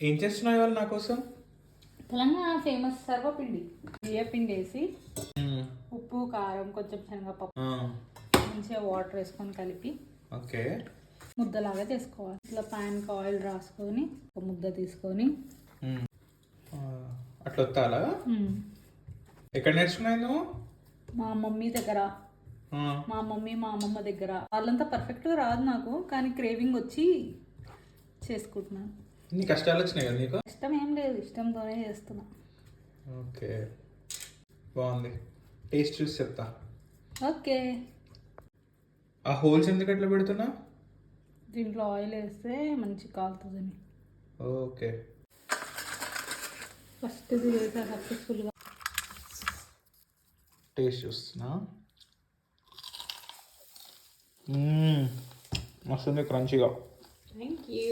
ఏం చేస్తున్నావు ఇవాళ నా కోసం? తెలంగాణ ఫేమస్ సర్వపిండి. బియ్యపిండి వేసి ఉప్పు కారం కొంచెం శనగపప్పు మంచిగా వాటర్ వేసుకొని కలిపి ఓకే ముద్దలాగా చేసుకోవాలి. ఇట్లా ప్యాన్కి ఆయిల్ రాసుకొని ఒక ముద్ద తీసుకొని అట్లా వస్తాలా? ఎక్కడ నేర్చుకున్నావు నువ్వు? మా మమ్మీ దగ్గర, మా మమ్మీ మా అమ్మమ్మ దగ్గర. వాళ్ళంతా పర్ఫెక్ట్గా రాదు నాకు, కానీ క్రేవింగ్ వచ్చి చేసుకుంటున్నాను. నీ కష్టాలు వచ్చినాయి కదా నీకు? ఇష్టం ఏం లేదు, ఇష్టంతోనే చేస్తున్నా. ఓకే బాగుంది. టేస్ట్ చూసి చెప్తా. ఓకే. ఆ హోల్స్ ఎందుకు అట్లా పెడుతున్నా? దీంట్లో ఆయిల్ వేస్తే మంచి కాలుతుందని. ఓకే ఫస్ట్ ఇది వేసా సక్సెస్ఫుల్గా. టేస్ట్ చూస్తున్నా. మస్తుంది క్రంచీగా. Thank you.